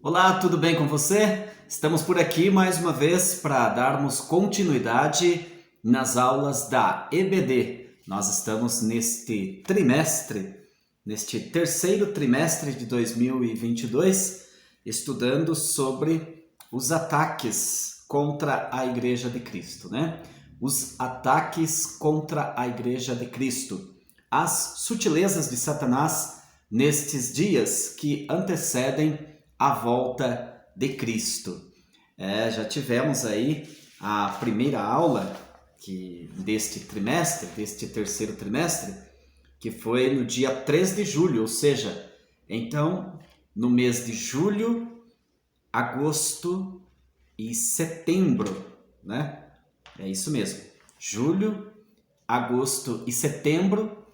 Olá, tudo bem com você? Estamos por aqui mais uma vez para darmos continuidade nas aulas da EBD. Nós estamos neste trimestre, neste terceiro trimestre de 2022, estudando sobre os ataques contra a Igreja de Cristo, né? Os ataques contra a Igreja de Cristo, as sutilezas de Satanás nestes dias que antecedem a volta de Cristo. Já tivemos aí a primeira aula deste trimestre, deste terceiro trimestre, que foi no dia 3 de julho, ou seja, então no mês de julho, agosto e setembro, né? É isso mesmo. Julho, agosto e setembro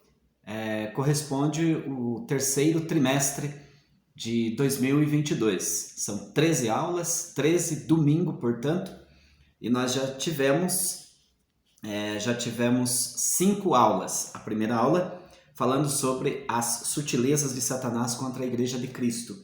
corresponde o terceiro trimestre de 2022. São 13 aulas, 13 domingo, portanto, e nós já tivemos 5 aulas. A primeira aula falando sobre as sutilezas de Satanás contra a Igreja de Cristo.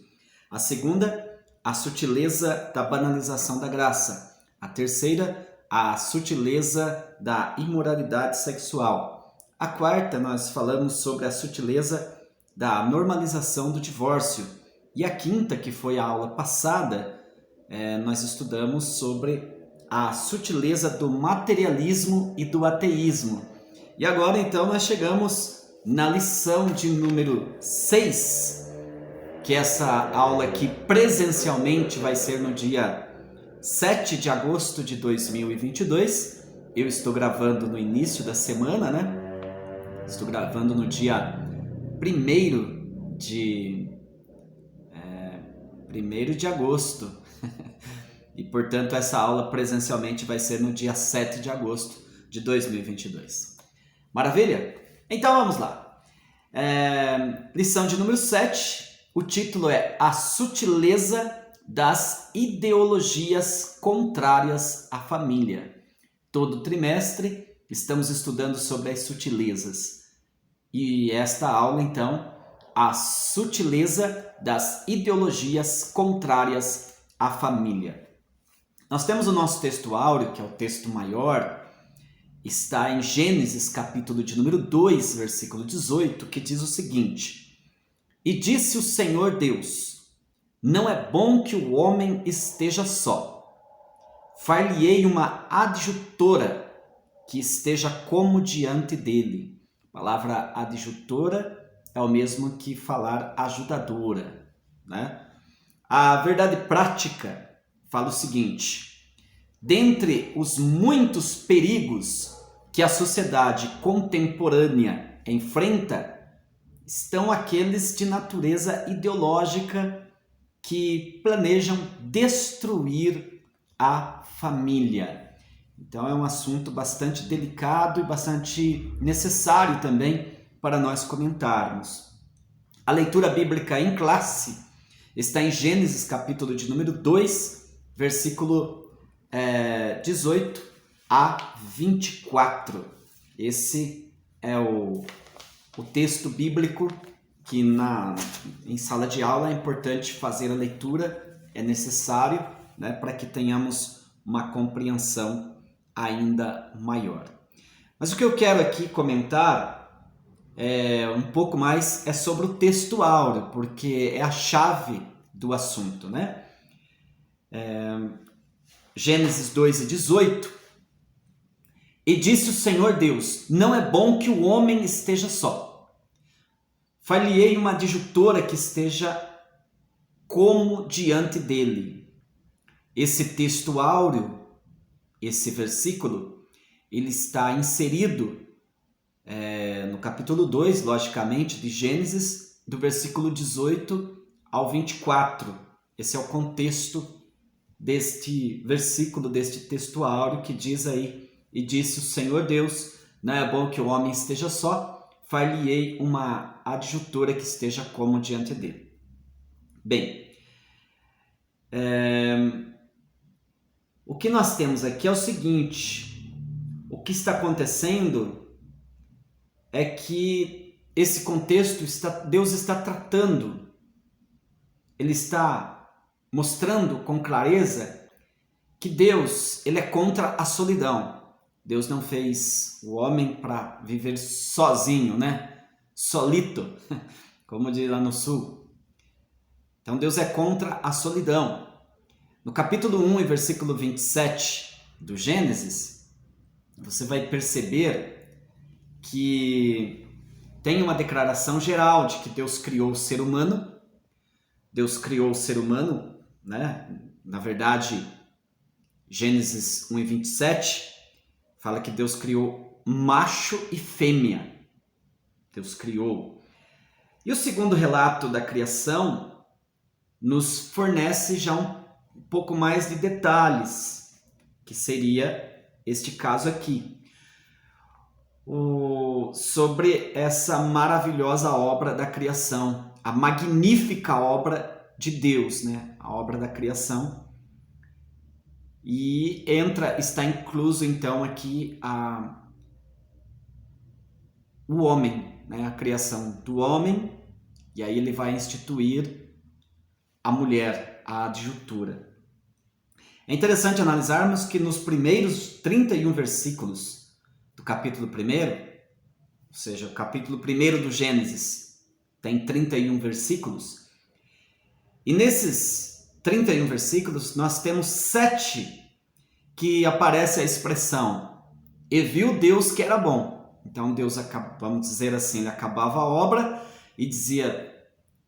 A segunda, a sutileza da banalização da graça. A terceira, a sutileza da imoralidade sexual. A quarta, nós falamos sobre a sutileza da normalização do divórcio. E a quinta, que foi a aula passada, nós estudamos sobre a sutileza do materialismo e do ateísmo. E agora, então, nós chegamos na lição de número 6, que essa aula aqui presencialmente vai ser no dia 7 de agosto de 2022. Eu estou gravando no início da semana, né? Estou gravando no dia 1º de agosto. E, portanto, essa aula presencialmente vai ser no dia 7 de agosto de 2022. Maravilha? Então, vamos lá. Lição de número 7. O título é A Sutileza das Ideologias Contrárias à Família. Todo trimestre estamos estudando sobre as sutilezas. E esta aula, então, a sutileza das ideologias contrárias à família. Nós temos o nosso texto áureo, que é o texto maior, está em Gênesis, capítulo de número 2, versículo 18, que diz o seguinte: E disse o Senhor Deus, não é bom que o homem esteja só. Far-lhe-ei uma adjutora que esteja como diante dele. A palavra adjutora é o mesmo que falar ajudadora, né? A verdade prática fala o seguinte: dentre os muitos perigos que a sociedade contemporânea enfrenta, estão aqueles de natureza ideológica que planejam destruir a família. Então é um assunto bastante delicado e bastante necessário também para nós comentarmos. A leitura bíblica em classe está em Gênesis, capítulo de número 2, versículo 18 a 24. Esse é o texto bíblico que em sala de aula é importante fazer a leitura, é necessário, né, para que tenhamos uma compreensão ainda maior. Mas o que eu quero aqui comentar um pouco mais é sobre o texto áureo, porque é a chave do assunto, né? Gênesis 2:18. E disse o Senhor Deus, não é bom que o homem esteja só. Far-lhe-ei uma adjutora que esteja como diante dele. Esse texto áureo, esse versículo, ele está inserido no capítulo 2, logicamente, de Gênesis, do versículo 18 ao 24. Esse é o contexto deste versículo, deste texto áureo que diz aí: E disse o Senhor Deus, não é bom que o homem esteja só, far-lhe-ei uma adjutora que esteja como diante dele. Bem, o que nós temos aqui é o seguinte: o que está acontecendo é que esse contexto Deus está tratando, ele está mostrando com clareza que Deus, ele é contra a solidão. Deus não fez o homem para viver sozinho, né? Solito, como diz lá no sul. Então Deus é contra a solidão. No capítulo 1 e versículo 27 do Gênesis, você vai perceber que tem uma declaração geral de que Deus criou o ser humano. Deus criou o ser humano, né? Na verdade, Gênesis 1 e 27 fala que Deus criou macho e fêmea. Deus criou. E o segundo relato da criação nos fornece já um pouco mais de detalhes, que seria este caso aqui. Sobre essa maravilhosa obra da criação, a magnífica obra de Deus, né? A obra da criação. E está incluso então aqui o homem, né? A criação do homem, e aí ele vai instituir a mulher, a adjuntura. É interessante analisarmos que nos primeiros 31 versículos do capítulo 1, ou seja, o capítulo 1 do Gênesis tem 31 versículos, e nesses 31 versículos, nós temos 7 que aparece a expressão "e viu Deus que era bom". Então Deus, vamos dizer assim, ele acabava a obra e dizia,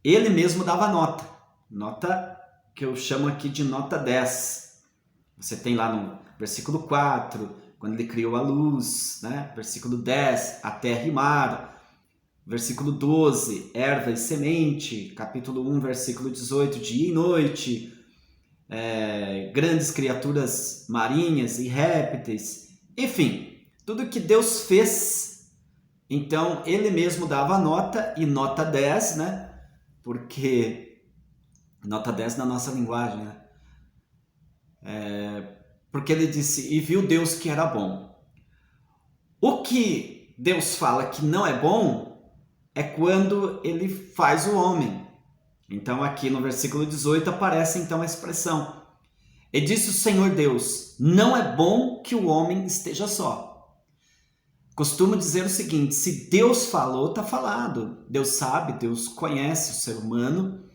ele mesmo dava nota que eu chamo aqui de nota 10. Você tem lá no versículo 4, quando ele criou a luz, né? Versículo 10, a terra e mar. Versículo 12, erva e semente. Capítulo 1, versículo 18, dia e noite. Grandes criaturas marinhas e répteis. Enfim, tudo que Deus fez, então ele mesmo dava nota, e nota 10, né? Porque nota 10 na nossa linguagem, né? Porque ele disse, e viu Deus que era bom. O que Deus fala que não é bom é quando ele faz o homem. Então aqui no versículo 18 aparece então a expressão, e disse o Senhor Deus, não é bom que o homem esteja só. Costumo dizer o seguinte, se Deus falou, está falado. Deus sabe, Deus conhece o ser humano,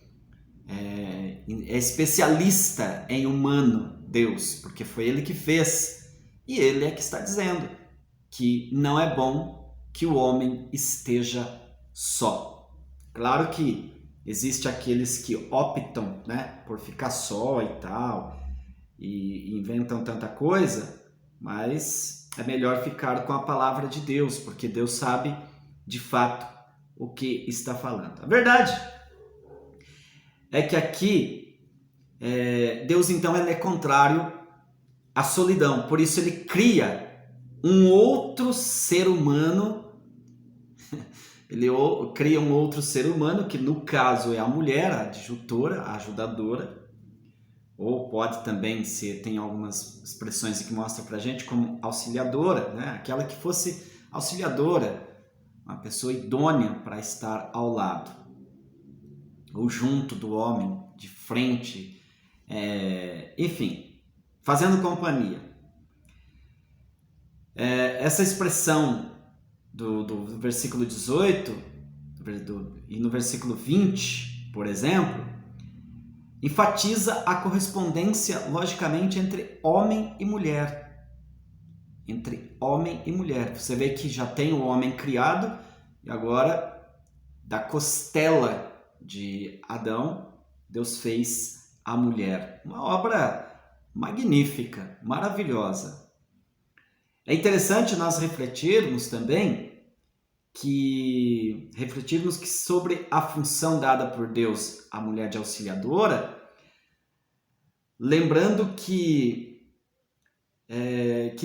é especialista em humano, Deus, porque foi ele que fez, e ele é que está dizendo que não é bom que o homem esteja só. Claro que existe aqueles que optam, né, por ficar só e tal, e inventam tanta coisa, mas é melhor ficar com a palavra de Deus, porque Deus sabe de fato o que está falando. A verdade é que aqui Deus então ele é contrário à solidão, por isso ele cria um outro ser humano. Ele cria um outro ser humano, que no caso é a mulher, a adjuntora, a ajudadora, ou pode também ser, tem algumas expressões que mostram pra gente como auxiliadora, né? Aquela que fosse auxiliadora, uma pessoa idônea para estar ao lado, ou junto do homem, de frente, enfim, fazendo companhia. Essa expressão do versículo 18 e no versículo 20, por exemplo, enfatiza a correspondência, logicamente, entre homem e mulher. Entre homem e mulher. Você vê que já tem o homem criado, e agora, da costela de Adão, Deus fez a mulher. Uma obra magnífica, maravilhosa. É interessante nós refletirmos também que sobre a função dada por Deus à mulher de auxiliadora, lembrando que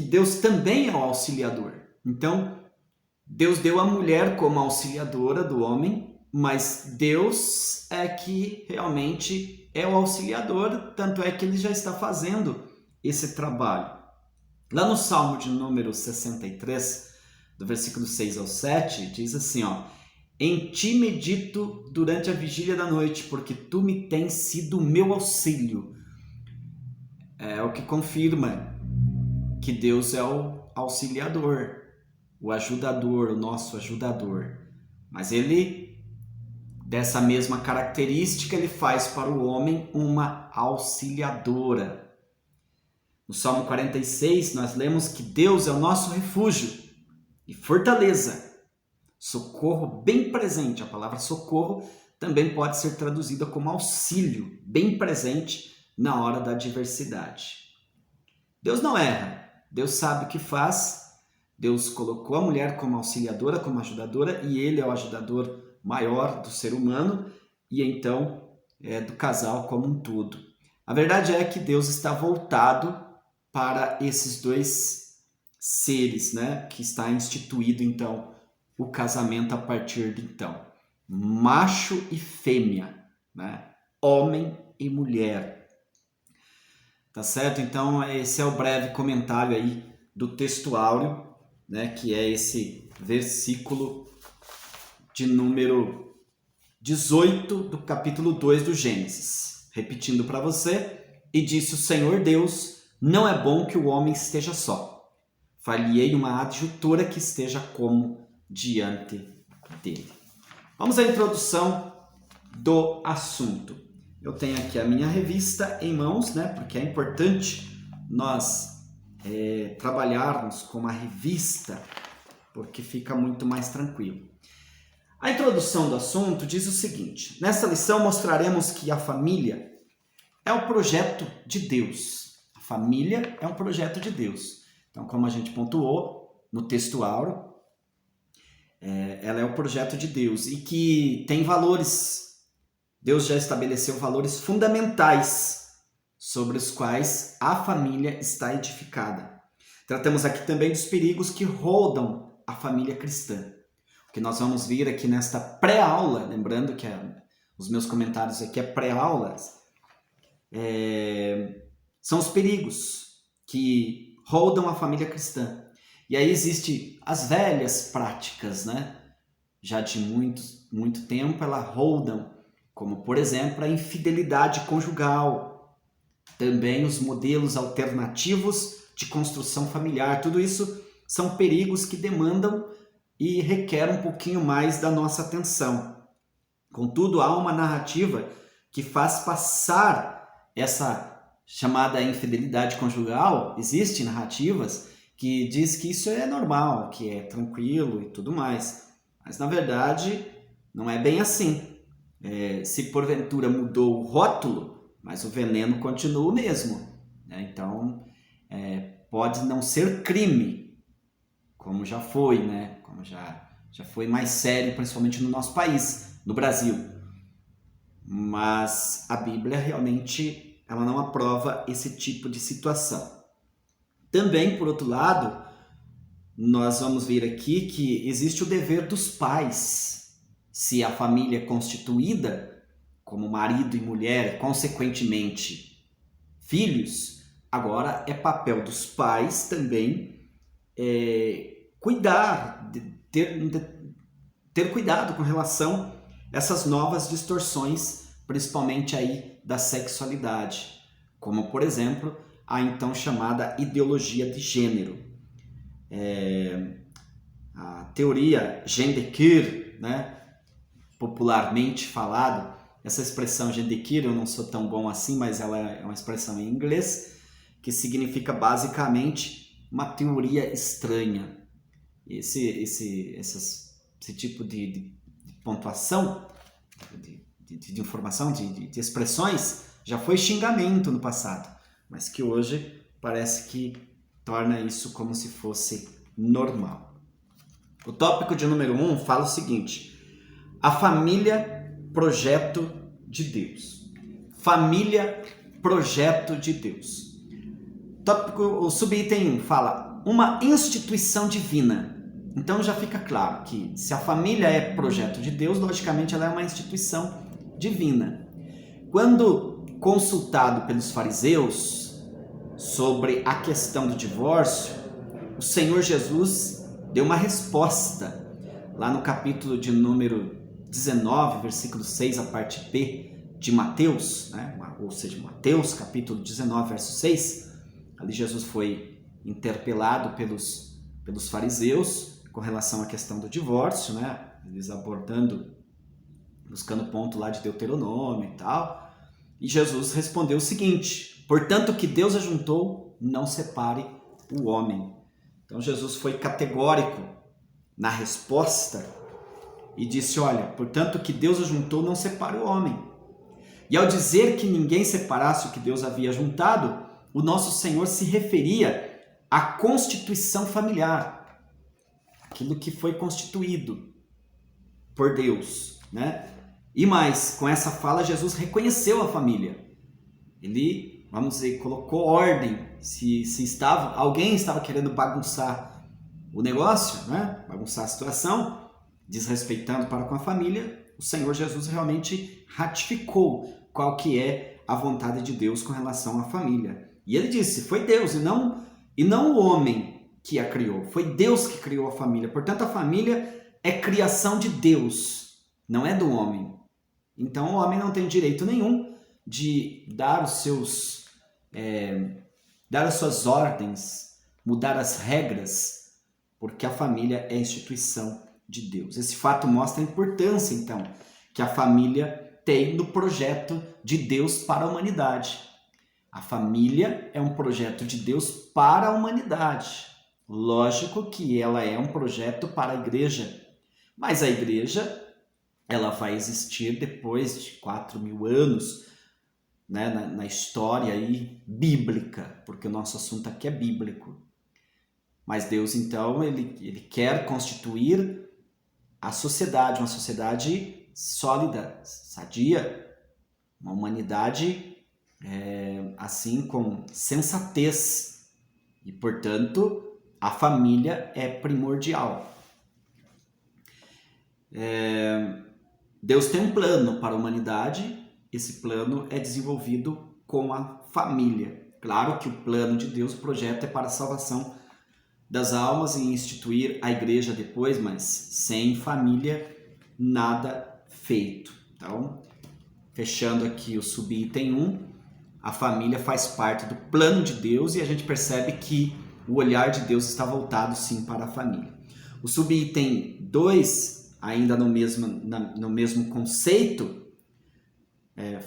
Deus também é o auxiliador. Então, Deus deu a mulher como auxiliadora do homem, mas Deus é que realmente é o auxiliador, tanto é que ele já está fazendo esse trabalho. Lá no Salmo de número 63, do versículo 6 ao 7, diz assim, ó, Em ti medito durante a vigília da noite, porque tu me tens sido o meu auxílio. É o que confirma que Deus é o auxiliador, o ajudador, o nosso ajudador. Mas ele, dessa mesma característica, ele faz para o homem uma auxiliadora. No Salmo 46, nós lemos que Deus é o nosso refúgio e fortaleza, socorro bem presente. A palavra socorro também pode ser traduzida como auxílio, bem presente na hora da adversidade. Deus não erra, Deus sabe o que faz, Deus colocou a mulher como auxiliadora, como ajudadora, e ele é o ajudador maior do ser humano e então do casal como um todo. A verdade é que Deus está voltado para esses dois seres, né? Que está instituído então o casamento a partir de então. Macho e fêmea, né? Homem e mulher. Tá certo? Então esse é o breve comentário aí do texto áureo, né? Que é esse versículo de número 18 do capítulo 2 do Gênesis. Repetindo para você: e disse o Senhor Deus, não é bom que o homem esteja só. Far-lhe-ei uma adjutora que esteja como diante dele. Vamos à introdução do assunto. Eu tenho aqui a minha revista em mãos, né? Porque é importante nós trabalharmos com uma revista, porque fica muito mais tranquilo. A introdução do assunto diz o seguinte: nesta lição mostraremos que a família é um projeto de Deus. A família é um projeto de Deus. Então, como a gente pontuou no texto áureo, ela é o projeto de Deus e que tem valores. Deus já estabeleceu valores fundamentais sobre os quais a família está edificada. Tratamos aqui também dos perigos que rodam a família cristã. O que nós vamos ver aqui nesta pré-aula, lembrando que os meus comentários aqui é pré-aulas, são os perigos que rodam a família cristã. E aí existem as velhas práticas, né? Já de muito tempo elas rodam, como por exemplo a infidelidade conjugal, também os modelos alternativos de construção familiar. Tudo isso são perigos que demandam e requerem um pouquinho mais da nossa atenção. Contudo, há uma narrativa que faz passar essa chamada infidelidade conjugal. Existem narrativas que diz que isso é normal, que é tranquilo e tudo mais. Mas, na verdade, não é bem assim. Se porventura mudou o rótulo, mas o veneno continua o mesmo, né? Então, pode não ser crime, como já foi, né? Como já foi mais sério, principalmente no nosso país, no Brasil. Mas a Bíblia realmente ela não aprova esse tipo de situação. Também, por outro lado, nós vamos ver aqui que existe o dever dos pais. Se a família é constituída como marido e mulher, consequentemente filhos, agora é papel dos pais também cuidar, ter cuidado com relação a essas novas distorções, principalmente aí da sexualidade, como por exemplo a então chamada ideologia de gênero. A teoria genderqueer, né, popularmente falado, essa expressão genderqueer eu não sou tão bom assim, mas ela é uma expressão em inglês que significa basicamente uma teoria estranha. Esse tipo de pontuação, de informação, de expressões, já foi xingamento no passado, mas que hoje parece que torna isso como se fosse normal. O tópico de número 1 fala o seguinte: a família, projeto de Deus. Família, projeto de Deus. O subitem 1 fala uma instituição divina. Então já fica claro que se a família é projeto de Deus, logicamente ela é uma instituição divina. Quando consultado pelos fariseus sobre a questão do divórcio, o Senhor Jesus deu uma resposta, lá no capítulo de número 19, versículo 6, a parte B de Mateus, né? Ou seja, Mateus, capítulo 19, verso 6, ali Jesus foi interpelado pelos fariseus com relação à questão do divórcio, né? Eles buscando ponto lá de Deuteronômio e tal, e Jesus respondeu o seguinte: portanto, o que Deus ajuntou, não separe o homem. Então Jesus foi categórico na resposta e disse: olha, portanto, o que Deus ajuntou, não separe o homem. E ao dizer que ninguém separasse o que Deus havia juntado, o nosso Senhor se referia à constituição familiar, aquilo que foi constituído por Deus, né? E mais, com essa fala, Jesus reconheceu a família. Ele, vamos dizer, colocou ordem. Se alguém estava querendo bagunçar o negócio, né? Bagunçar a situação, desrespeitando para com a família, o Senhor Jesus realmente ratificou qual que é a vontade de Deus com relação à família. E ele disse: foi Deus e não o homem que a criou, foi Deus que criou a família. Portanto, a família é criação de Deus, não é do homem. Então, o homem não tem direito nenhum de dar as suas ordens, mudar as regras, porque a família é a instituição de Deus. Esse fato mostra a importância, então, que a família tem no projeto de Deus para a humanidade. A família é um projeto de Deus para a humanidade. Lógico que ela é um projeto para a igreja, mas a igreja ela vai existir depois de 4.000 anos, né, na história aí bíblica, porque o nosso assunto aqui é bíblico. Mas Deus, então, ele quer constituir a sociedade, uma sociedade sólida, sadia, uma humanidade assim com sensatez. E, portanto, a família é primordial. Deus tem um plano para a humanidade, esse plano é desenvolvido com a família. Claro que o plano de Deus, o projeto é para a salvação das almas e instituir a igreja depois, mas sem família, nada feito. Então, fechando aqui o subitem 1, a família faz parte do plano de Deus e a gente percebe que o olhar de Deus está voltado sim para a família. O subitem 2, ainda no mesmo conceito,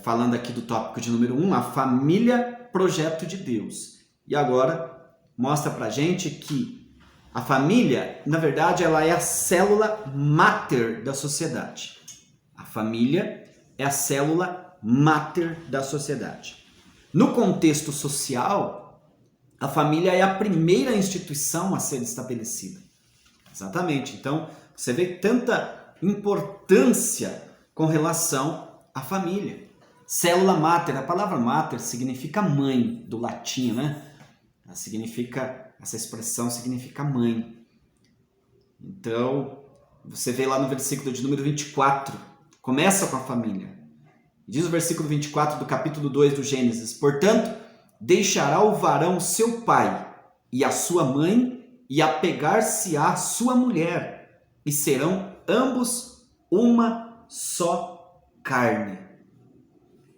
falando aqui do tópico de número 1, a família, projeto de Deus. E agora mostra pra gente que a família, na verdade, ela é a célula máter da sociedade. A família é a célula máter da sociedade. No contexto social, a família é a primeira instituição a ser estabelecida. Exatamente. Então, você vê tanta importância com relação à família. Célula máter, a palavra máter significa mãe, do latim, né? Essa expressão significa mãe. Então, você vê lá no versículo de número 24, começa com a família. Diz o versículo 24 do capítulo 2 do Gênesis: portanto, deixará o varão seu pai e a sua mãe, e apegar-se-á sua mulher, e serão ambos uma só carne.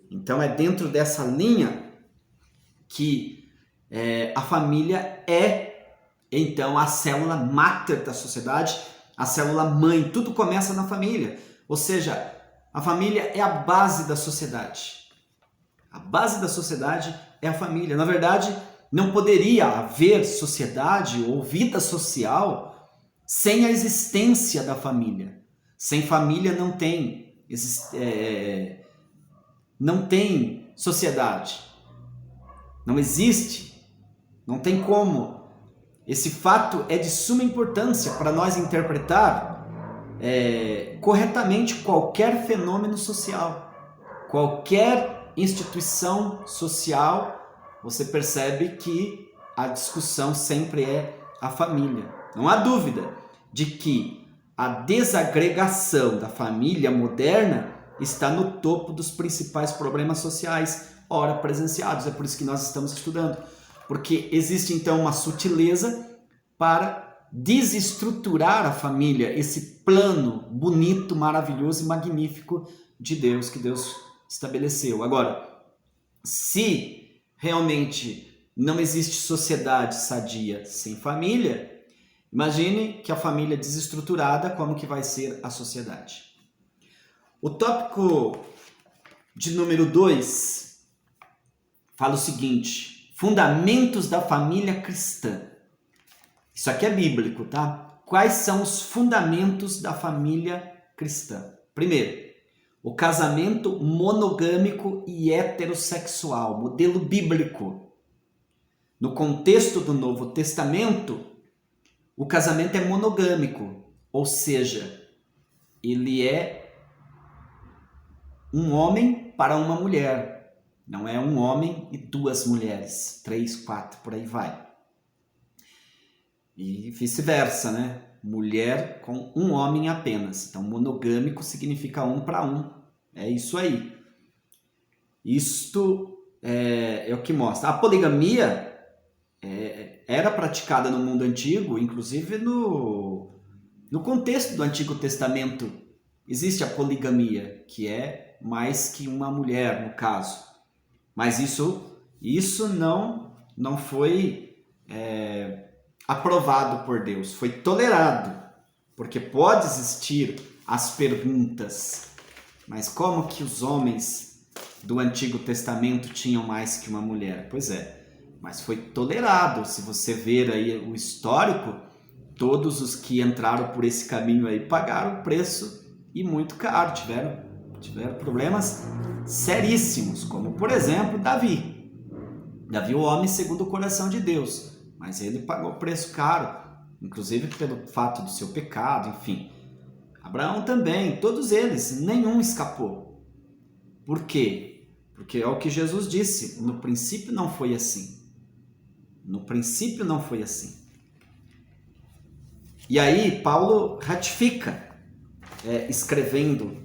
Então é dentro dessa linha que a família é então a célula máter da sociedade, a célula mãe. Tudo começa na família, ou seja, a família é a base da sociedade. A base da sociedade é a família. Na verdade, não poderia haver sociedade ou vida social sem a existência da família. Sem família não tem sociedade. Não existe. Não tem como. Esse fato é de suma importância para nós interpretar corretamente qualquer fenômeno social. Qualquer instituição social, você percebe que a discussão sempre é a família. Não há dúvida de que a desagregação da família moderna está no topo dos principais problemas sociais ora presenciados. É por isso que nós estamos estudando. Porque existe então uma sutileza para desestruturar a família, esse plano bonito, maravilhoso e magnífico de Deus, que Deus estabeleceu. Agora, se realmente não existe sociedade sadia sem família, imagine que a família desestruturada, como que vai ser a sociedade. O tópico de número 2 fala o seguinte: fundamentos da família cristã. Isso aqui é bíblico, tá? Quais são os fundamentos da família cristã? Primeiro, o casamento monogâmico e heterossexual, modelo bíblico. No contexto do Novo Testamento, o casamento é monogâmico, ou seja, ele é um homem para uma mulher. Não é um homem e duas mulheres, 3, 4, por aí vai. E vice-versa, né? Mulher com um homem apenas. Então, monogâmico significa um para um. É isso aí. Isto é o que mostra. A poligamia era praticada no mundo antigo, inclusive no contexto do Antigo Testamento. Existe a poligamia, que é mais que uma mulher, no caso. Mas isso não foi aprovado por Deus, foi tolerado, porque pode existir as perguntas, mas como que os homens do Antigo Testamento tinham mais que uma mulher? Pois é, mas foi tolerado. Se você ver aí o histórico, todos os que entraram por esse caminho aí pagaram o preço, e muito caro, tiveram problemas seríssimos, como por exemplo Davi, o homem segundo o coração de Deus. Mas ele pagou preço caro, inclusive pelo fato do seu pecado, enfim. Abraão também, todos eles, nenhum escapou. Por quê? Porque é o que Jesus disse, no princípio não foi assim. No princípio não foi assim. E aí Paulo ratifica, escrevendo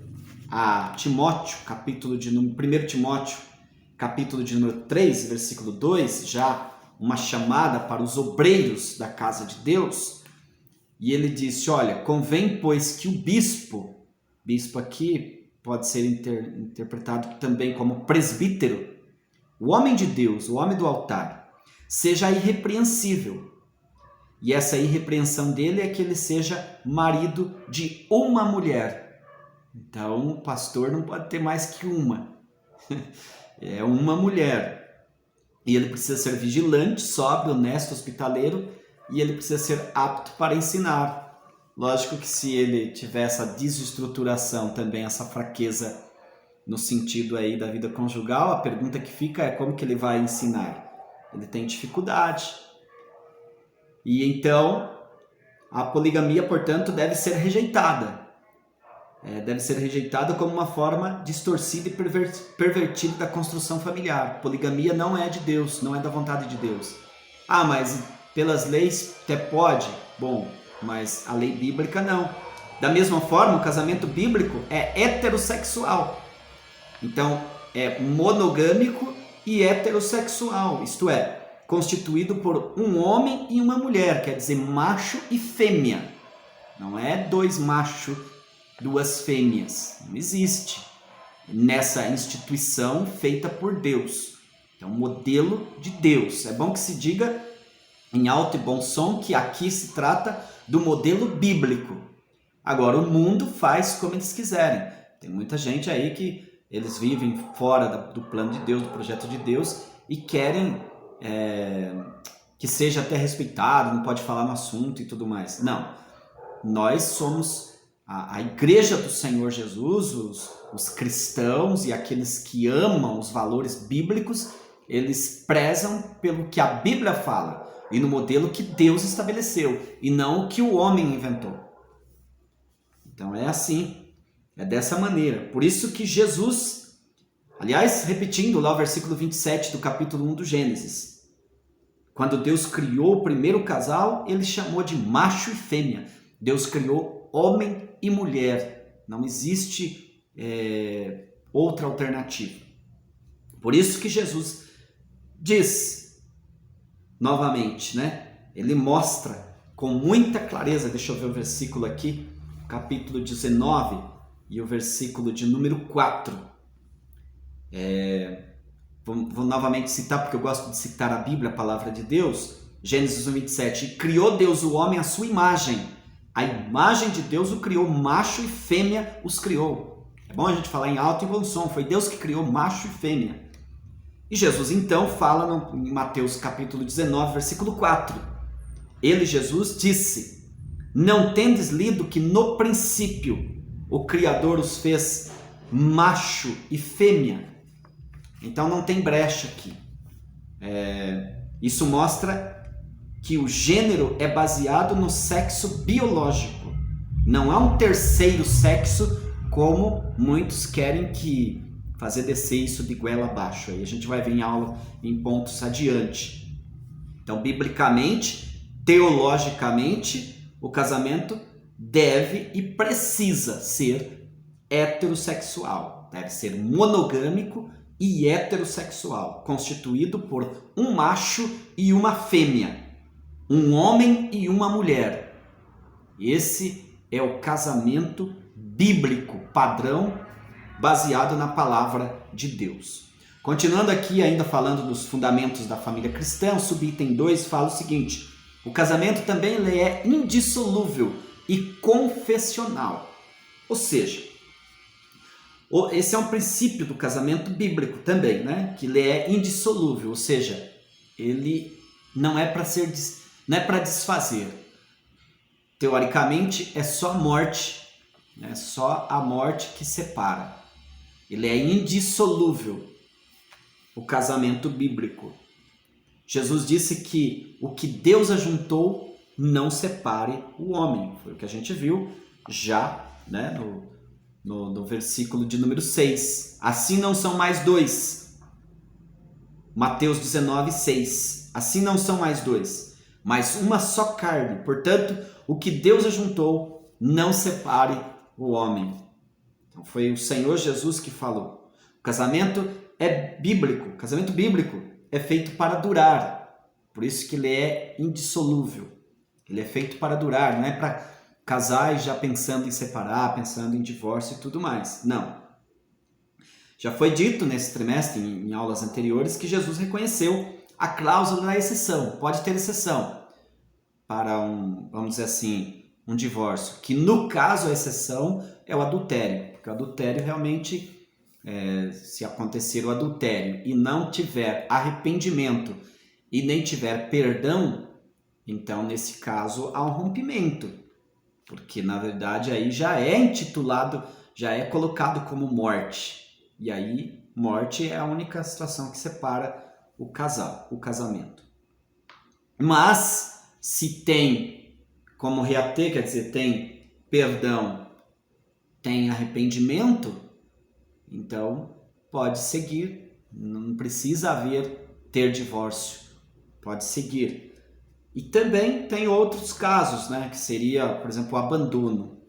a Timóteo, 1 Timóteo, capítulo de número 3, versículo 2, já uma chamada para os obreiros da casa de Deus, e ele disse: olha, convém, pois, que o bispo aqui pode ser interpretado também como presbítero, o homem de Deus, o homem do altar, seja irrepreensível. E essa irrepreensão dele é que ele seja marido de uma mulher. Então, o pastor não pode ter mais que uma. É uma mulher. E ele precisa ser vigilante, sóbrio, honesto, hospitaleiro, e ele precisa ser apto para ensinar. Lógico que se ele tiver essa desestruturação também, essa fraqueza no sentido aí da vida conjugal, a pergunta que fica é como que ele vai ensinar? Ele tem dificuldade. E então, a poligamia, portanto, deve ser rejeitada. Deve ser rejeitada como uma forma distorcida e pervertida da construção familiar. Poligamia não é de Deus, não é da vontade de Deus. Ah, mas pelas leis até pode? Bom, mas a lei bíblica não. Da mesma forma, o casamento bíblico é heterossexual. Então, é monogâmico e heterossexual, isto é, constituído por um homem e uma mulher, quer dizer, macho e fêmea. Não é dois machos, duas fêmeas. Não existe nessa instituição feita por Deus. É um modelo de Deus. É bom que se diga em alto e bom som que aqui se trata do modelo bíblico. Agora, o mundo faz como eles quiserem. Tem muita gente aí que eles vivem fora do plano de Deus, do projeto de Deus, e querem que seja até respeitado, não pode falar no assunto e tudo mais. Não. Nós somos a igreja do Senhor Jesus, os cristãos e aqueles que amam os valores bíblicos, eles prezam pelo que a Bíblia fala e no modelo que Deus estabeleceu e não o que o homem inventou. Então é assim, é dessa maneira. Por isso que Jesus, aliás, repetindo lá o versículo 27 do capítulo 1 do Gênesis, quando Deus criou o primeiro casal, ele chamou de macho e fêmea. Deus criou homem e mulher. Não existe outra alternativa. Por isso que Jesus diz, novamente, né? Ele mostra com muita clareza. Deixa eu ver o versículo aqui, capítulo 19 e o versículo de número 4. Vou novamente citar, porque eu gosto de citar a Bíblia, a palavra de Deus. Gênesis 1:27. E criou Deus o homem à sua imagem. A imagem de Deus o criou, macho e fêmea os criou. É bom a gente falar em alto e bom som. Foi Deus que criou macho e fêmea. E Jesus então fala em Mateus capítulo 19, versículo 4. Ele, Jesus, disse: não tendes lido que no princípio o Criador os fez macho e fêmea? Então não tem brecha aqui. Isso mostra que o gênero é baseado no sexo biológico. Não há um terceiro sexo, como muitos querem fazer descer isso de goela abaixo. Aí a gente vai ver em aula em pontos adiante. Então, biblicamente, teologicamente, o casamento deve e precisa ser heterossexual. Deve ser monogâmico e heterossexual, constituído por um macho e uma fêmea, um homem e uma mulher. Esse é o casamento bíblico, padrão, baseado na palavra de Deus. Continuando aqui, ainda falando dos fundamentos da família cristã, o subitem 2 fala o seguinte: o casamento também ele é indissolúvel e confessional. Ou seja, esse é um princípio do casamento bíblico também, né? Que ele é indissolúvel, ou seja, ele não é para desfazer. Teoricamente, é só a morte, né? Só a morte que separa. Ele é indissolúvel, o casamento bíblico. Jesus disse que o que Deus ajuntou não separe o homem. Foi o que a gente viu já, né, no versículo de número 6. Assim não são mais dois. Mateus 19, 6. Assim não são mais dois, mas uma só carne. Portanto, o que Deus ajuntou, não separe o homem. Então, foi o Senhor Jesus que falou. O casamento é bíblico. O casamento bíblico é feito para durar. Por isso que ele é indissolúvel. Ele é feito para durar, não é para casar e já pensando em separar, pensando em divórcio e tudo mais. Não. Já foi dito nesse trimestre, em aulas anteriores, que Jesus reconheceu a cláusula da exceção. Pode ter exceção para vamos dizer assim, um divórcio. Que no caso a exceção é o adultério. Porque o adultério realmente, se acontecer o adultério e não tiver arrependimento e nem tiver perdão, então nesse caso há um rompimento. Porque na verdade aí já é intitulado, já é colocado como morte. E aí morte é a única situação que separa o casal, o casamento. Mas se tem como reater, quer dizer, tem perdão, tem arrependimento, então pode seguir, não precisa ter divórcio, pode seguir. E também tem outros casos, né, que seria, por exemplo, o abandono,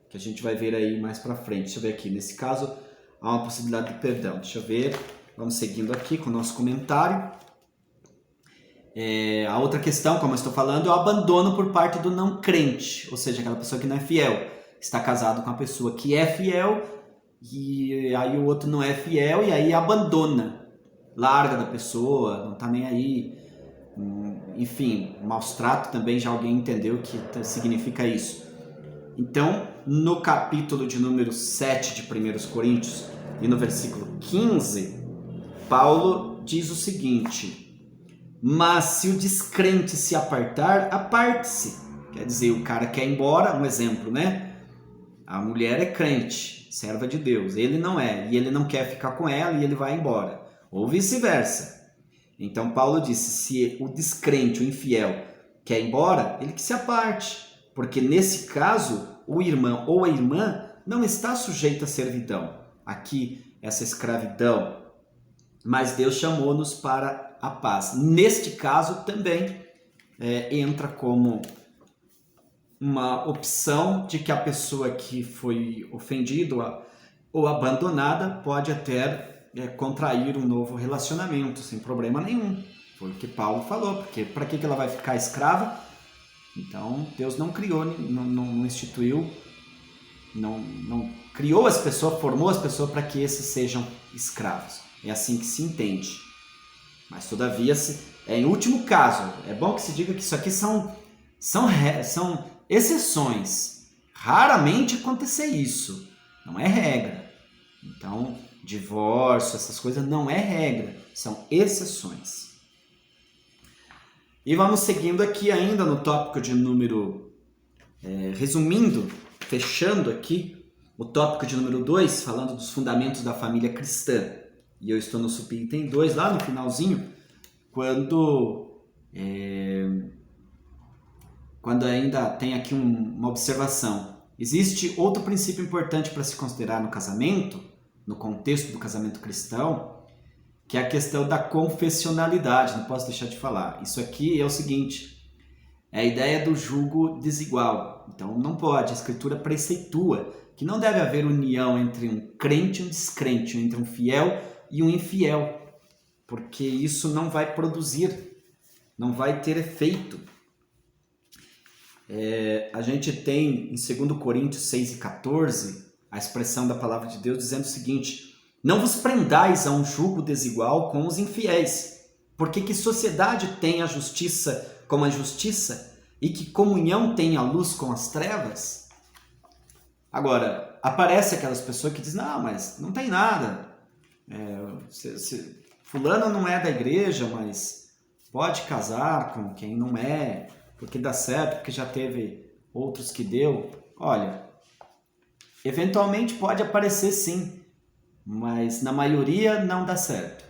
que a gente vai ver aí mais para frente. Deixa eu ver aqui, nesse caso há uma possibilidade de perdão. Deixa eu ver, vamos seguindo aqui com o nosso comentário. A outra questão, como eu estou falando, é o abandono por parte do não crente, ou seja, aquela pessoa que não é fiel. Está casado com uma pessoa que é fiel e aí o outro não é fiel e aí abandona, larga da pessoa, não está nem aí. Enfim, maus trato também, já alguém entendeu o que significa isso. Então, no capítulo de número 7 de 1 Coríntios e no versículo 15, Paulo diz o seguinte: mas se o descrente se apartar, aparte-se. Quer dizer, o cara quer ir embora, um exemplo, né? A mulher é crente, serva de Deus, ele não é, e ele não quer ficar com ela e ele vai embora, ou vice-versa. Então Paulo disse, se o descrente, o infiel, quer ir embora, ele que se aparte, porque nesse caso, o irmão ou a irmã não está sujeito à servidão. Aqui, essa escravidão, mas Deus chamou-nos para a paz. Neste caso também entra como uma opção de que a pessoa que foi ofendida ou abandonada pode até contrair um novo relacionamento sem problema nenhum. Foi o que Paulo falou, porque para que ela vai ficar escrava Então, Deus não criou, não instituiu, não criou as pessoas, formou as pessoas para que esses sejam escravos. É assim que se entende. Mas, todavia, em último caso, é bom que se diga que isso aqui são exceções. Raramente acontecer isso. Não é regra. Então, divórcio, essas coisas não é regra. São exceções. E vamos seguindo aqui ainda no tópico de número... resumindo, fechando aqui, o tópico de número 2, falando dos fundamentos da família cristã. E eu estou no subitem 2, lá no finalzinho, quando ainda tem aqui uma observação. Existe outro princípio importante para se considerar no casamento, no contexto do casamento cristão, que é a questão da confessionalidade. Não posso deixar de falar. Isso aqui é o seguinte, é a ideia do jugo desigual. Então não pode, a Escritura preceitua que não deve haver união entre um crente e um descrente, entre um fiel e um infiel, porque isso não vai produzir, não vai ter efeito. A gente tem em 2 Coríntios 6:14 a expressão da palavra de Deus dizendo o seguinte: não vos prendais a um jugo desigual com os infiéis, porque que sociedade tem a justiça com a injustiça e que comunhão tem a luz com as trevas? Agora, aparece aquelas pessoas que dizem, não, mas não tem nada, fulano não é da igreja, mas pode casar com quem não é, porque dá certo, porque já teve outros que deu. Olha, eventualmente pode aparecer sim, mas na maioria não dá certo.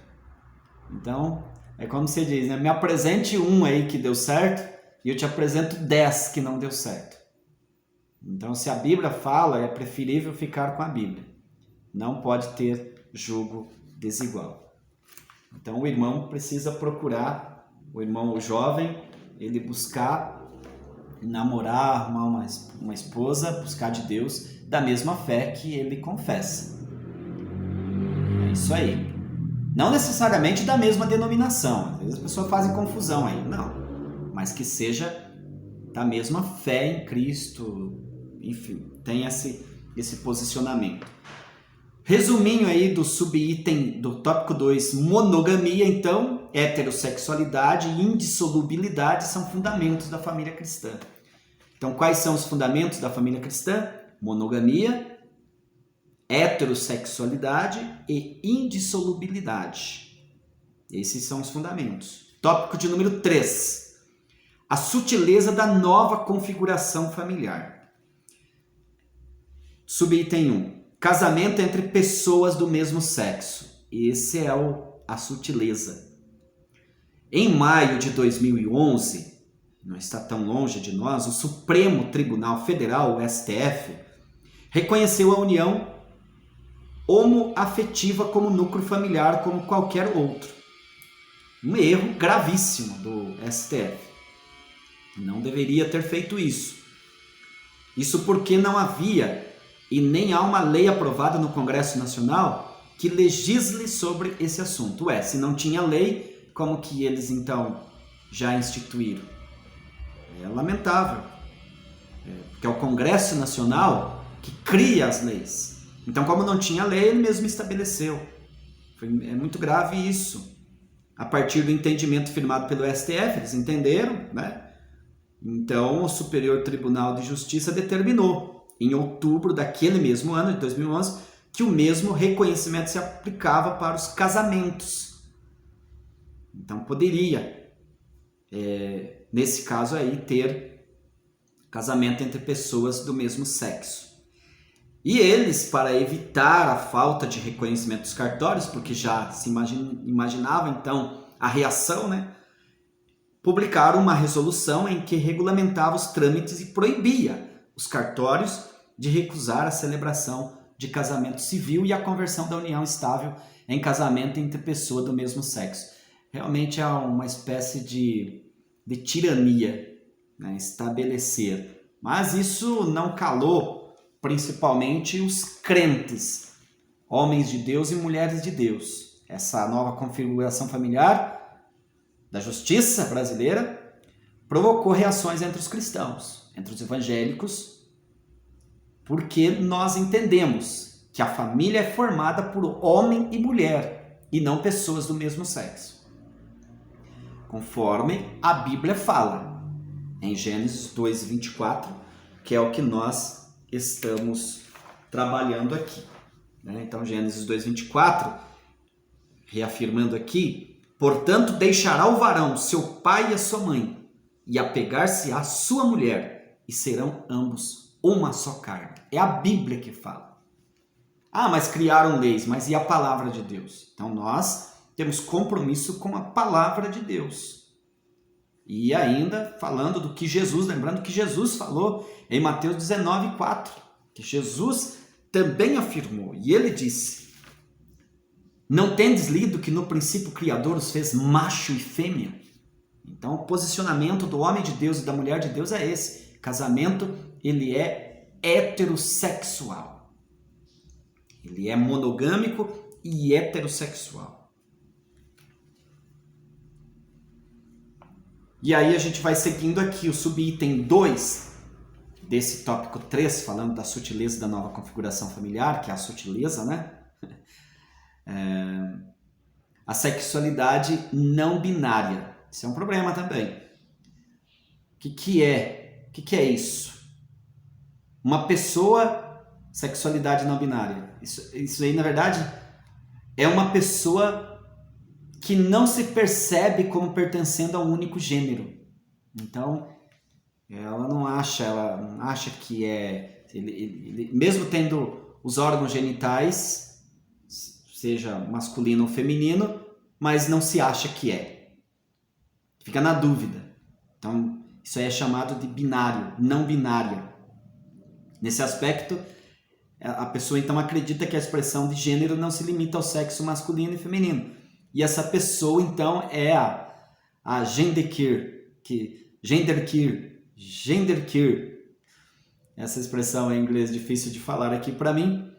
Então, é como você diz, né? Me apresente um aí que deu certo e eu te apresento 10 que não deu certo. Então, se a Bíblia fala, é preferível ficar com a Bíblia. Não pode ter jugo desigual. Então, o irmão precisa procurar, o jovem, ele buscar namorar, arrumar uma esposa, buscar de Deus da mesma fé que ele confessa. É isso aí. Não necessariamente da mesma denominação. Às vezes as pessoas fazem confusão aí. Não. Mas que seja da mesma fé em Cristo. Enfim, tem esse posicionamento. Resuminho aí do subitem do tópico 2, monogamia, então, heterossexualidade e indissolubilidade são fundamentos da família cristã. Então, quais são os fundamentos da família cristã? Monogamia, heterossexualidade e indissolubilidade. Esses são os fundamentos. Tópico de número 3, a sutileza da nova configuração familiar. Subitem 1. Casamento entre pessoas do mesmo sexo. Esse é a sutileza. Em maio de 2011, não está tão longe de nós, o Supremo Tribunal Federal, o STF, reconheceu a união homoafetiva como núcleo familiar como qualquer outro. Um erro gravíssimo do STF. Não deveria ter feito isso. Isso porque não havia e nem há uma lei aprovada no Congresso Nacional que legisle sobre esse assunto. Se não tinha lei, como que eles então já instituíram? É lamentável. Porque é o Congresso Nacional que cria as leis. Então, como não tinha lei, ele mesmo estabeleceu. É muito grave isso. A partir do entendimento firmado pelo STF, eles entenderam, né? Então, o Superior Tribunal de Justiça determinou, em outubro daquele mesmo ano, de 2011, que o mesmo reconhecimento se aplicava para os casamentos. Então, poderia, nesse caso aí, ter casamento entre pessoas do mesmo sexo. E eles, para evitar a falta de reconhecimento dos cartórios, porque já se imaginava então a reação, né? Publicaram uma resolução em que regulamentava os trâmites e proibia os cartórios de recusar a celebração de casamento civil e a conversão da união estável em casamento entre pessoas do mesmo sexo. Realmente é uma espécie de tirania, né, estabelecer. Mas isso não calou principalmente os crentes, homens de Deus e mulheres de Deus. Essa nova configuração familiar da justiça brasileira provocou reações entre os cristãos, entre os evangélicos, porque nós entendemos que a família é formada por homem e mulher, e não pessoas do mesmo sexo. Conforme a Bíblia fala, em Gênesis 2:24, que é o que nós estamos trabalhando aqui. Então, Gênesis 2:24, reafirmando aqui: portanto, deixará o varão seu pai e a sua mãe, e apegar-se à sua mulher, e serão ambos uma só carne. É a Bíblia que fala. Ah, mas criaram leis, mas e a palavra de Deus? Então, nós temos compromisso com a palavra de Deus. E ainda falando do que Jesus, lembrando que Jesus falou em Mateus 19:4, que Jesus também afirmou, e ele disse: não tendes lido que no princípio o Criador os fez macho e fêmea? Então o posicionamento do homem de Deus e da mulher de Deus é esse. Casamento, ele é heterossexual. Ele é monogâmico e heterossexual. E aí a gente vai seguindo aqui o subitem 2 desse tópico 3, falando da sutileza da nova configuração familiar, que é a sutileza, né? A sexualidade não binária. Isso é um problema também. O que é isso? Uma pessoa, sexualidade não binária. Isso aí, na verdade, é uma pessoa que não se percebe como pertencendo a um único gênero. Então, ela não acha que é... mesmo tendo os órgãos genitais, seja masculino ou feminino, mas não se acha que é. Fica na dúvida. Então, isso aí é chamado de binário, não binária. Nesse aspecto, a pessoa então acredita que a expressão de gênero não se limita ao sexo masculino e feminino. E essa pessoa, então, é a genderqueer. Essa expressão em inglês difícil de falar aqui para mim,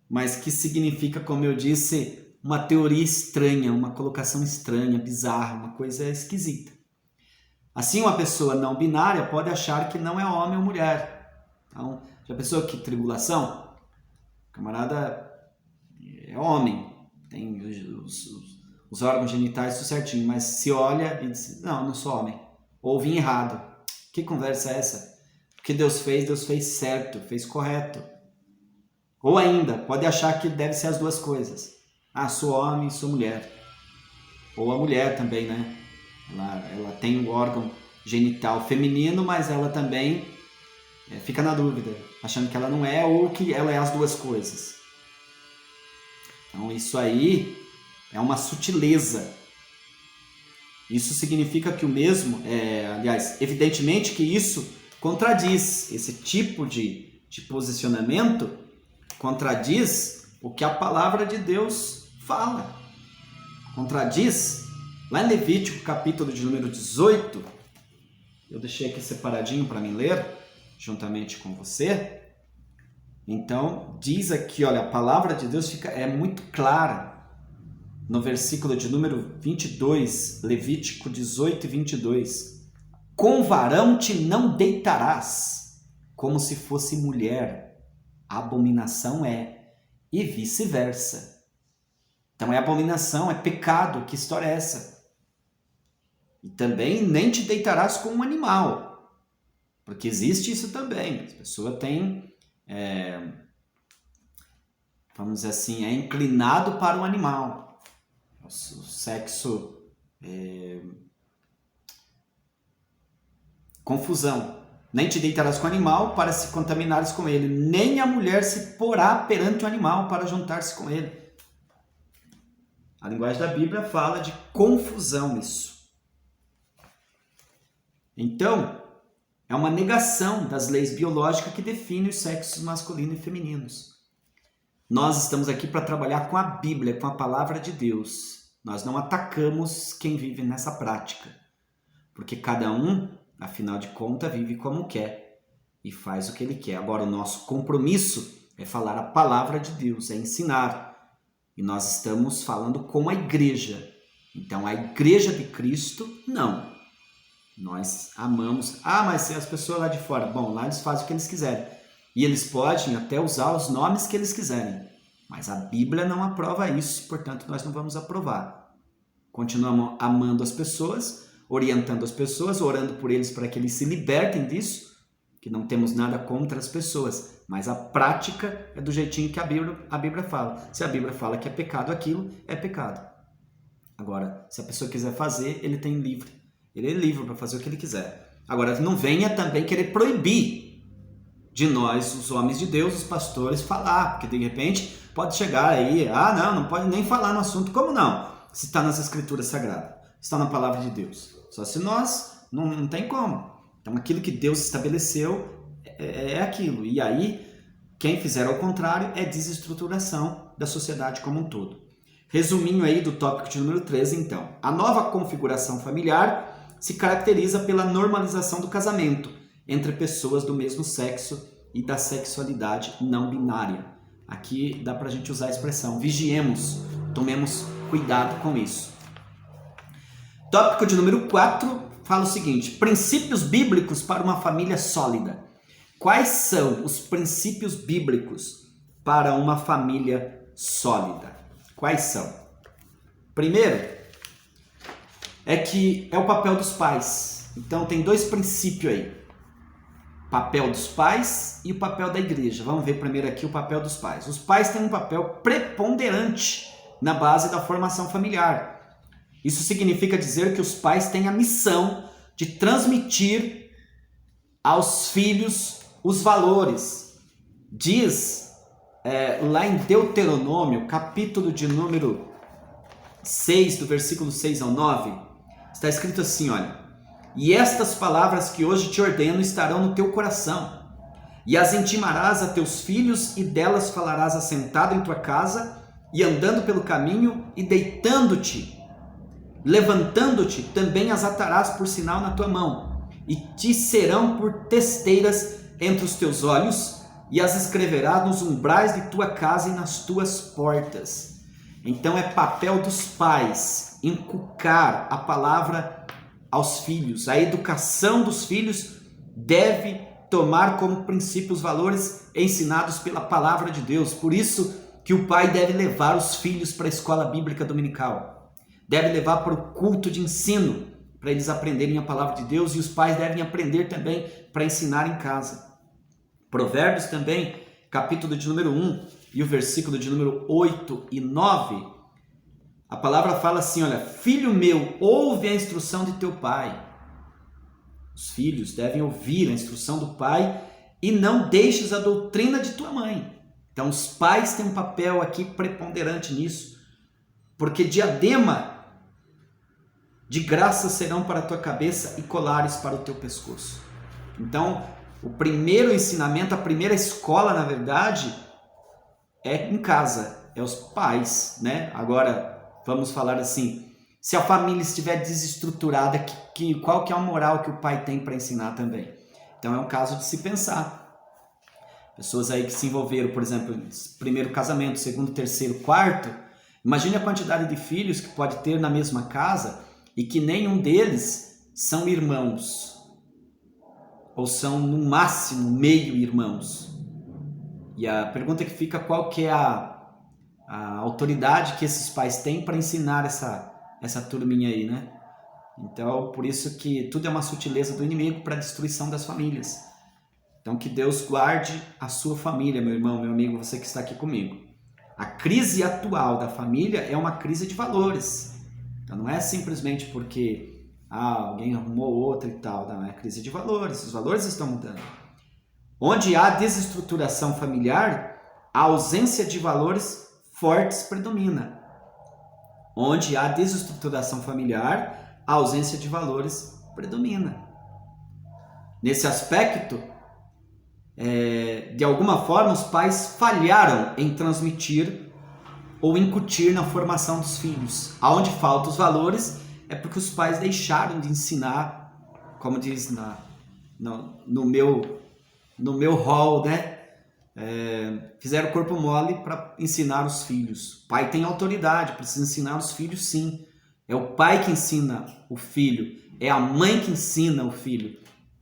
mas que significa, como eu disse, uma teoria estranha, uma colocação estranha, bizarra, uma coisa esquisita. Assim, uma pessoa não binária pode achar que não é homem ou mulher. Então, já pensou que tribulação? O camarada é homem, tem os órgãos genitais tudo certinho, mas se olha e diz: não sou homem, ouvi errado. Que conversa é essa? O que Deus fez certo, fez correto. Ou ainda, pode achar que deve ser as duas coisas. Ah, sou homem, sou mulher. Ou a mulher também, né? Ela tem o órgão genital feminino, mas ela também fica na dúvida, achando que ela não é ou que ela é as duas coisas. Então isso aí é uma sutileza. Isso significa que o mesmo, aliás, evidentemente que isso contradiz, esse tipo de posicionamento contradiz o que a palavra de Deus fala. Contradiz, lá em Levítico, capítulo de número 18, eu deixei aqui separadinho para mim ler, juntamente com você. Então, diz aqui, olha, a palavra de Deus é muito clara. No versículo de número 22, Levítico 18:22. Com varão te não deitarás, como se fosse mulher. Abominação é, e vice-versa. Então é abominação, é pecado. Que história é essa? E também nem te deitarás com um animal, porque existe isso também. A pessoa tem, vamos dizer assim, é inclinado para o animal. O sexo, confusão. Nem te deitarás com o animal para se contaminares com ele, nem a mulher se porá perante o animal para juntar-se com ele. A linguagem da Bíblia fala de confusão isso. Então, é uma negação das leis biológicas que definem os sexos masculino e femininos. Nós estamos aqui para trabalhar com a Bíblia, com a palavra de Deus. Nós não atacamos quem vive nessa prática, porque cada um, afinal de contas, vive como quer e faz o que ele quer. Agora, o nosso compromisso é falar a palavra de Deus, é ensinar. E nós estamos falando com a igreja. Então, a igreja de Cristo, não. Nós amamos. Ah, mas se as pessoas lá de fora, bom, lá eles fazem o que eles quiserem. E eles podem até usar os nomes que eles quiserem. Mas a Bíblia não aprova isso, portanto nós não vamos aprovar. Continuamos amando as pessoas, orientando as pessoas, orando por eles para que eles se libertem disso, que não temos nada contra as pessoas, mas a prática é do jeitinho que a Bíblia fala. Se a Bíblia fala que é pecado aquilo, é pecado. Agora, se a pessoa quiser fazer, ele tem livre. Ele é livre para fazer o que ele quiser. Agora, não venha também querer proibir de nós, os homens de Deus, os pastores, falar, porque de repente pode chegar aí, não pode nem falar no assunto. Como não? Se está nas Escrituras Sagradas, está na Palavra de Deus. Só se nós, não tem como. Então, aquilo que Deus estabeleceu é aquilo. E aí, quem fizer ao contrário é desestruturação da sociedade como um todo. Resuminho aí do tópico de número 13, então. A nova configuração familiar se caracteriza pela normalização do casamento entre pessoas do mesmo sexo e da sexualidade não binária. Aqui dá para a gente usar a expressão vigiemos, tomemos cuidado com isso. Tópico de número 4 fala o seguinte: princípios bíblicos para uma família sólida. Quais são os princípios bíblicos para uma família sólida? Quais são? Primeiro, é que é o papel dos pais. Então tem dois princípios aí. Papel dos pais e o papel da igreja. Vamos ver primeiro aqui o papel dos pais. Os pais têm um papel preponderante na base da formação familiar. Isso significa dizer que os pais têm a missão de transmitir aos filhos os valores. Diz lá em Deuteronômio, capítulo de número 6, do versículo 6 ao 9, está escrito assim, olha: e estas palavras que hoje te ordeno estarão no teu coração, e as intimarás a teus filhos, e delas falarás assentado em tua casa, e andando pelo caminho, e deitando-te, levantando-te, também as atarás por sinal na tua mão, e te serão por testeiras entre os teus olhos, e as escreverás nos umbrais de tua casa e nas tuas portas. Então é papel dos pais inculcar a palavra aos filhos. A educação dos filhos deve tomar como princípio os valores ensinados pela palavra de Deus. Por isso que o pai deve levar os filhos para a escola bíblica dominical. Deve levar para o culto de ensino, para eles aprenderem a palavra de Deus, e os pais devem aprender também para ensinar em casa. Provérbios também, capítulo de número 1 e o versículo de número 8 e 9, a palavra fala assim, olha: filho meu, ouve a instrução de teu pai. Os filhos devem ouvir a instrução do pai e não deixes a doutrina de tua mãe. Então os pais têm um papel aqui preponderante nisso, porque diadema de graças serão para a tua cabeça e colares para o teu pescoço. Então, o primeiro ensinamento, a primeira escola, na verdade, é em casa, é os pais, né? Agora, vamos falar assim, se a família estiver desestruturada, qual que é a moral que o pai tem para ensinar também? Então, é um caso de se pensar. Pessoas aí que se envolveram, por exemplo, primeiro casamento, segundo, terceiro, quarto, imagine a quantidade de filhos que pode ter na mesma casa e que nenhum deles são irmãos, ou são no máximo meio irmãos. E a pergunta que fica: qual que é a autoridade que esses pais têm para ensinar essa turminha aí, né? Então, por isso que tudo é uma sutileza do inimigo para a destruição das famílias. Então, que Deus guarde a sua família, meu irmão, meu amigo, você que está aqui comigo. A crise atual da família é uma crise de valores. Então, não é simplesmente porque alguém arrumou outra e tal, não, é crise de valores, os valores estão mudando. Onde há desestruturação familiar, a ausência de valores fortes predomina. Onde há desestruturação familiar, a ausência de valores predomina. Nesse aspecto, de alguma forma, os pais falharam em transmitir ou incutir na formação dos filhos. Aonde faltam os valores é porque os pais deixaram de ensinar, como diz no meu hall, né? Fizeram corpo mole para ensinar os filhos. O pai tem autoridade, precisa ensinar os filhos, sim. É o pai que ensina o filho, é a mãe que ensina o filho.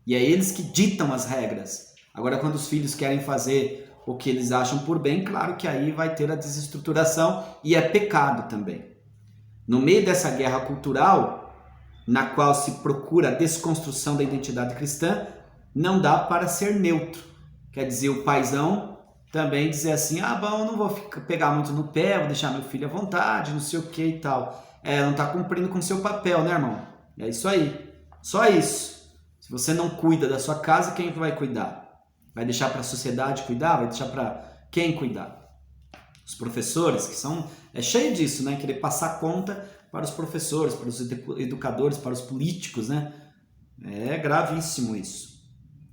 E é eles que ditam as regras. Agora, quando os filhos querem fazer o que eles acham por bem, claro que aí vai ter a desestruturação e é pecado também. No meio dessa guerra cultural, na qual se procura a desconstrução da identidade cristã, não dá para ser neutro. Quer dizer, o paizão também dizer assim, bom, não vou pegar muito no pé, vou deixar meu filho à vontade, não sei o que e tal. Não está cumprindo com o seu papel, né, irmão? É isso aí. Só isso. Se você não cuida da sua casa, quem vai cuidar? Vai deixar para a sociedade cuidar? Vai deixar para quem cuidar? Os professores, que são... É cheio disso, né? Querer passar conta para os professores, para os educadores, para os políticos, né? É gravíssimo isso.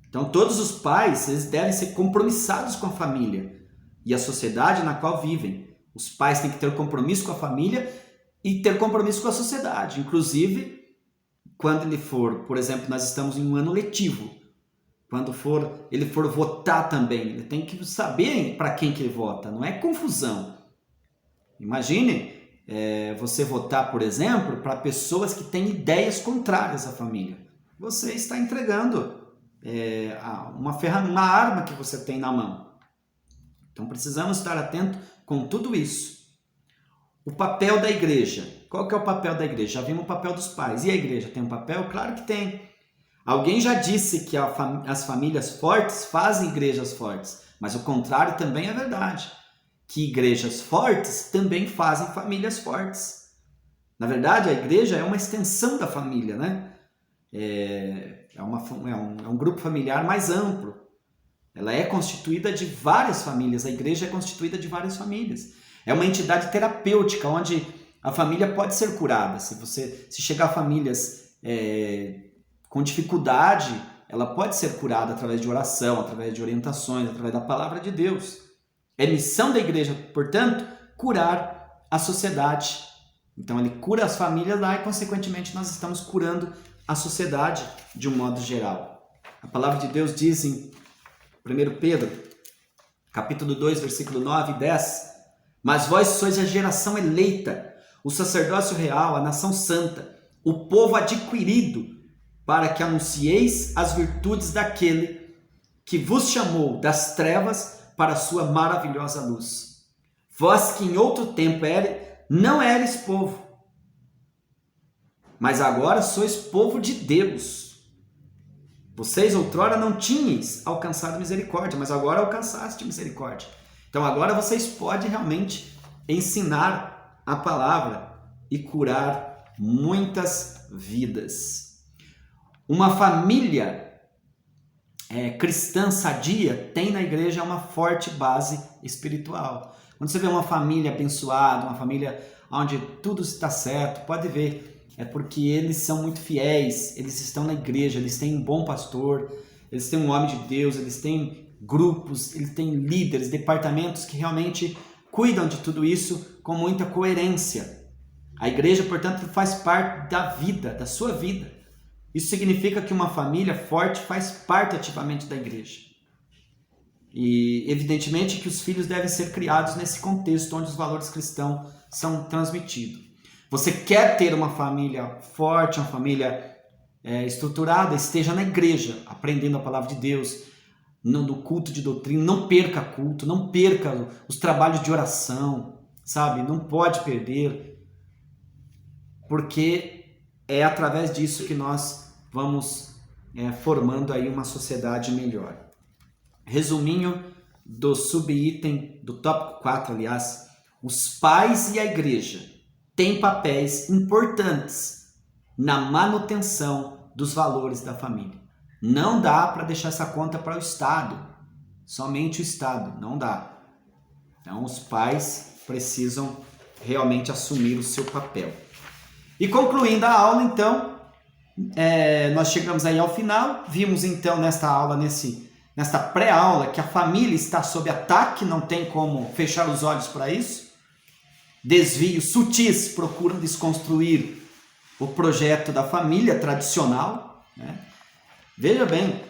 Então, todos os pais, eles devem ser compromissados com a família e a sociedade na qual vivem. Os pais têm que ter compromisso com a família e ter compromisso com a sociedade. Inclusive, quando ele for, por exemplo, nós estamos em um ano letivo, quando ele for votar também, ele tem que saber para quem que ele vota, não é confusão. Imagine você votar, por exemplo, para pessoas que têm ideias contrárias à família. Você está entregando uma arma que você tem na mão. Então precisamos estar atentos com tudo isso. O papel da igreja. Qual que é o papel da igreja? Já vimos o papel dos pais. E a igreja tem um papel? Claro que tem. Alguém já disse que as famílias fortes fazem igrejas fortes, mas o contrário também é verdade. Que igrejas fortes também fazem famílias fortes. Na verdade, a igreja é uma extensão da família, né? É um grupo familiar mais amplo. Ela é constituída de várias famílias. A igreja é constituída de várias famílias. É uma entidade terapêutica, onde a família pode ser curada. Se chegar a famílias com dificuldade, ela pode ser curada através de oração, através de orientações, através da palavra de Deus. É missão da igreja, portanto, curar a sociedade. Então ele cura as famílias lá e, consequentemente, nós estamos curando a sociedade de um modo geral. A palavra de Deus diz em 1 Pedro, capítulo 2, versículo 9 e 10, mas vós sois a geração eleita, o sacerdócio real, a nação santa, o povo adquirido, para que anuncieis as virtudes daquele que vos chamou das trevas para a sua maravilhosa luz. Vós que em outro tempo não eres povo, mas agora sois povo de Deus. Vocês outrora não tinhais alcançado misericórdia, mas agora alcançaste misericórdia. Então agora vocês podem realmente ensinar a palavra e curar muitas vidas. Uma família cristã sadia tem na igreja uma forte base espiritual. Quando você vê uma família abençoada, uma família onde tudo está certo, pode ver, é porque eles são muito fiéis, eles estão na igreja, eles têm um bom pastor, eles têm um homem de Deus, eles têm grupos, eles têm líderes, departamentos que realmente cuidam de tudo isso com muita coerência. A igreja, portanto, faz parte da vida, da sua vida. Isso significa que uma família forte faz parte ativamente da igreja. E, evidentemente, que os filhos devem ser criados nesse contexto onde os valores cristãos são transmitidos. Você quer ter uma família forte, uma família estruturada, esteja na igreja, aprendendo a palavra de Deus, no culto de doutrina, não perca culto, não perca os trabalhos de oração, sabe? Não pode perder, porque é através disso que nós vamos formando aí uma sociedade melhor. Resuminho do subitem, do tópico 4, aliás, os pais e a igreja têm papéis importantes na manutenção dos valores da família. Não dá para deixar essa conta para o Estado, somente o Estado, não dá. Então os pais precisam realmente assumir o seu papel. E concluindo a aula, então, nós chegamos aí ao final, vimos então nesta aula, nesta pré-aula, que a família está sob ataque, não tem como fechar os olhos para isso. Desvios sutis procuram desconstruir o projeto da família tradicional, né? Veja bem,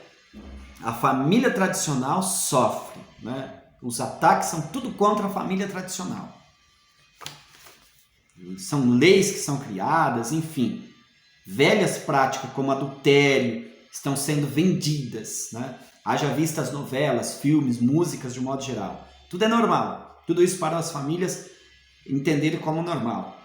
a família tradicional sofre, né? Os ataques são tudo contra a família tradicional. São leis que são criadas, enfim. Velhas práticas como adultério estão sendo vendidas, né? Haja vista as novelas, filmes, músicas de um modo geral. Tudo é normal. Tudo isso para as famílias entenderem como normal.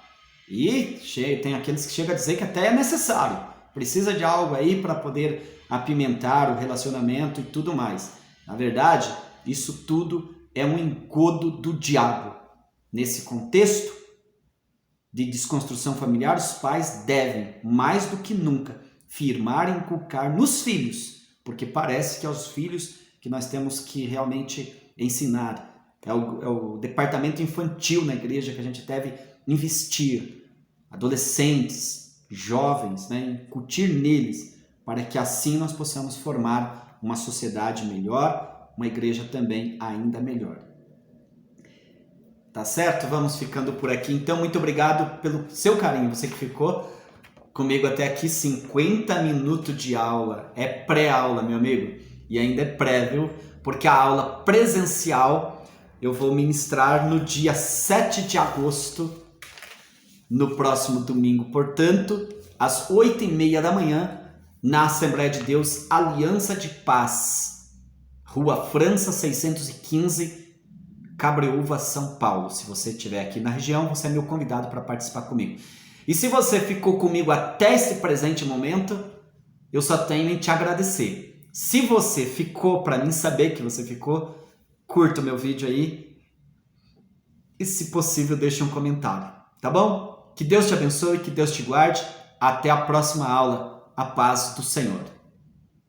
E tem aqueles que chegam a dizer que até é necessário. Precisa de algo aí para poder apimentar o relacionamento e tudo mais. Na verdade, isso tudo é um engodo do diabo. Nesse contexto de desconstrução familiar, os pais devem, mais do que nunca, firmar e inculcar nos filhos, porque parece que é aos filhos que nós temos que realmente ensinar. É o departamento infantil na igreja que a gente deve investir. Adolescentes, jovens, né, incutir neles, para que assim nós possamos formar uma sociedade melhor, uma igreja também ainda melhor. Tá certo? Vamos ficando por aqui. Então, muito obrigado pelo seu carinho, você que ficou comigo até aqui. 50 minutos de aula, é pré-aula, meu amigo, e ainda é pré, viu? Porque a aula presencial eu vou ministrar no dia 7 de agosto, no próximo domingo, portanto, às 8h30 da manhã, na Assembleia de Deus Aliança de Paz, Rua França 615, Cabreúva, São Paulo. Se você estiver aqui na região, você é meu convidado para participar comigo. E se você ficou comigo até esse presente momento, eu só tenho em te agradecer. Se você ficou, para mim saber que você ficou, curta o meu vídeo aí e, se possível, deixe um comentário, tá bom? Que Deus te abençoe, que Deus te guarde. Até a próxima aula. A paz do Senhor.